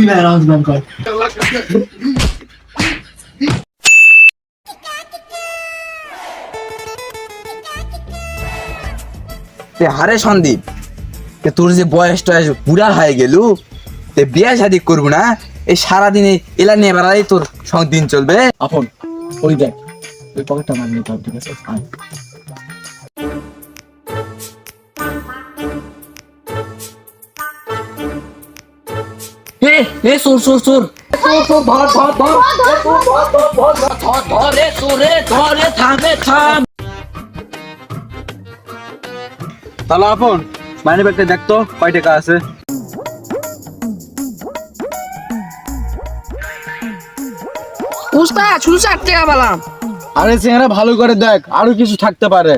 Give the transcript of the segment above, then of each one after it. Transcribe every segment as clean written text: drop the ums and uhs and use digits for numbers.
বিলা অ্যানাউন্সমেন্ট কর। হারে সন্দীপ, তোর যে বয়স টয়স বুড়া হয়ে গেল, তে বিয়ে শাদি করবো না? এই সারাদিনে এলা নিয়ে বেড়াই তোর দিন চলবে? আপন ওই দেখ, ওই পকেটটা মার নিতে হবে, ঠিক আছে? আয়। এ সুর সুর সুর ধর ধর ধর ধরে সুরে ধরে থামে থাম। তাহলে আপন মাইনে ব্যাগটা দেখতো কয় টাকা আছে। উস্তাদ শুধু 4 টাকা পেলাম। আরে চেহারা ভালো করে দেখ, আরো কিছু থাকতে পারে।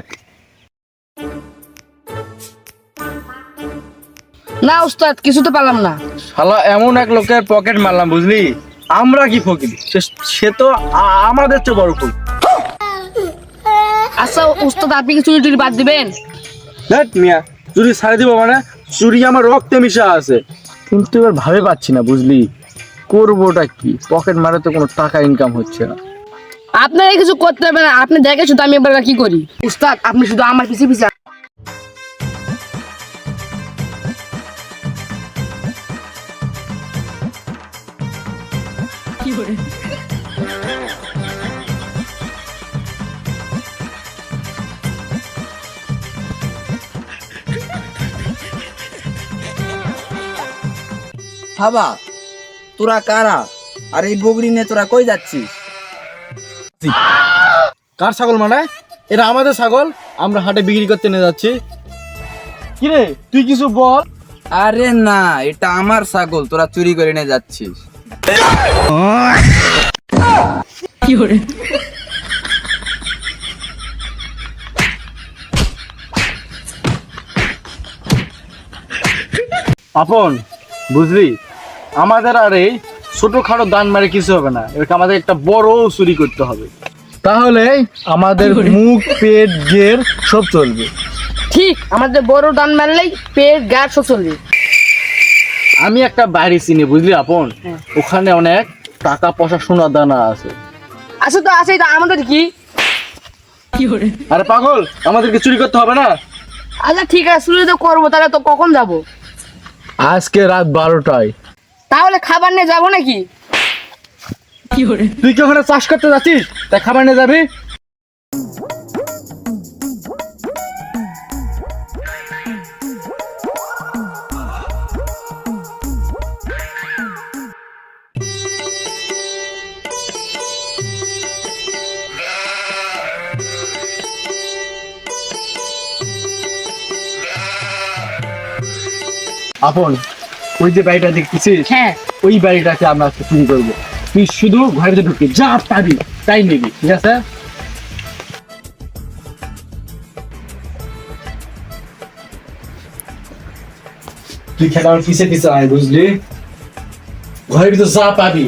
না উস্তাদ কিছু তো পেলাম না। শালা এমন এক লোকের পকেট মারলাম, বুঝলি? আমরা কি ফকির, সে তো আমাদের চেয়ে বড় ফকির। আচ্ছা উস্তাদ আপনি কি চুরি টুরি বাদ দিবেন? দেখ মিয়া, চুরি ছাড়ে দিব মানে? চুরি আমার রক্তে মিশা আছে, কিন্তু এবার ভাবে পাচ্ছি না, বুঝলি করবোটা কি? পকেট মারে তো কোনো টাকা ইনকাম হচ্ছে না। আপনারা কিছু করতে হবে না, আপনি দেখে শুধু আমি এবার কি করি। উস্তাদ আপনি শুধু আমার পিছে পিছে বাবা তোরা কারা? আর এই বগরি নিয়ে তোরা কই যাচ্ছিস? কার ছাগল মানে? এটা আমাদের ছাগল, আমরা হাটে বিক্রি করতে নিয়ে যাচ্ছি। কিরে তুই কিছু বল। আরে না, এটা আমার ছাগল, তোরা চুরি করে নিয়ে যাচ্ছিস। আপন বুঝলি, আমাদের আর এই ছোটখাটো দান মারে কিছু হবে না, এবার আমাদের একটা বড় চুরি করতে হবে, তাহলে আমাদের মুখ পেট গের সব চলবে। ঠিক, আমাদের বড় দান মারলেই পেট গাছ সব চলবে। আমি একটা বাড়ি চিনি, বুঝলি আপন, ওখানে অনেক টাকা পয়সা সোনা দানা আছে। আচ্ছা তো আছে, এটা আমাদের কি? আরে পাগল, আমাদেরকে চুরি করতে হবে না? আচ্ছা ঠিক আছে, চুরি তো করবো, তাহলে তো কখন যাব? আজকে রাত 12টায়। তাহলে খাবার নিয়ে যাবো নাকি? তুই কি ওখানে চাষ করতে যাচ্ছিস, তাই খাবার নিয়ে যাবি? আপন ওই যে বাড়িটা দেখতেছিস, হ্যাঁ ওই বাড়িটাকে আমরা আজকে চুরি করবো। তুই শুধু ঘরের ভিতরে ঢুকি, যা পাবি তাই নিবি, ঠিক আছে? তুই খেলা আমার পিছে পিছে আয়, বুঝলি? ঘরের ভিতরে যা পাবি।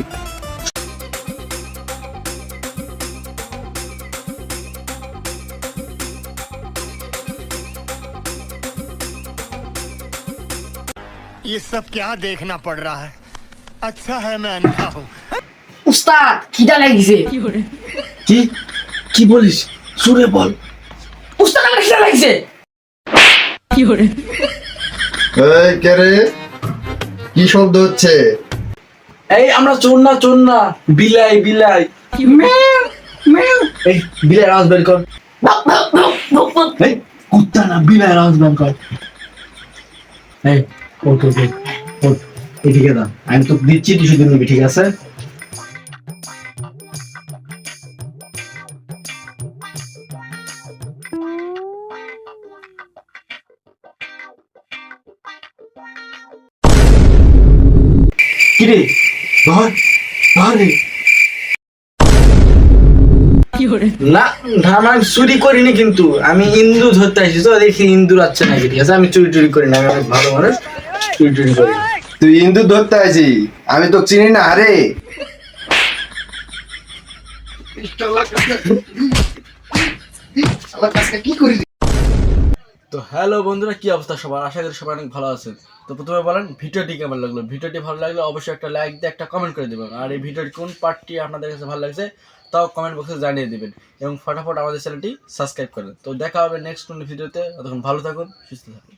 ये सब क्या देखना पड़ रहा है? अच्छा है मैं अंधा हूँ। উস্তাদ খিদা লাগিছে। কি কি বলিস? সুরে বল। উস্তাদ আমার খিদা লাগিছে। এই কে রে? কি শব্দ হচ্ছে? এই আমরা চোর না, চোর না, বিলাই বিলাই। এই বিলাই আওয়াজ বের কর। এই কুত্তা না, বিলাই আওয়াজ বের কর। এই ওঠ ওঠ ওঠ, এদিকে না, আমি তো দিচ্ছি, তুই শুধু নিবি, ঠিক আছে? কিরে ধর ধর রে। না ধান আমি চুরি করিনি, কিন্তু আমি ইন্দু ধরতে আসছি, তো দেখি ইন্দুর আছে নাকি, ঠিক আছে? আমি চুরি টুরি করি না, আমি অনেক ভালো মানুষ, চুরি টুরি করি না। তুই ইন্দুর ধরতে আছি, আমি তো চিনি না। আরে তো হ্যালো বন্ধুরা, কি অবস্থা সবার? আশা করি সবাই অনেক ভালো আছেন। তো প্রথমে বলেন ভিডিওটি কেমন লাগলো। ভিডিওটি ভালো লাগলে অবশ্যই একটা লাইক দিয়ে একটা কমেন্ট করে দেবেন। আর এই ভিডিওর কোন পার্টটি আপনাদের কাছে ভালো লাগছে তাও কমেন্ট বক্সে জানিয়ে দেবেন এবং ফটাফট আমাদের চ্যানেলটি সাবস্ক্রাইব করেন। তো দেখা হবে নেক্সট কোন ভিডিওতে। ততক্ষণ ভালো থাকুন, সুস্থ থাকুন।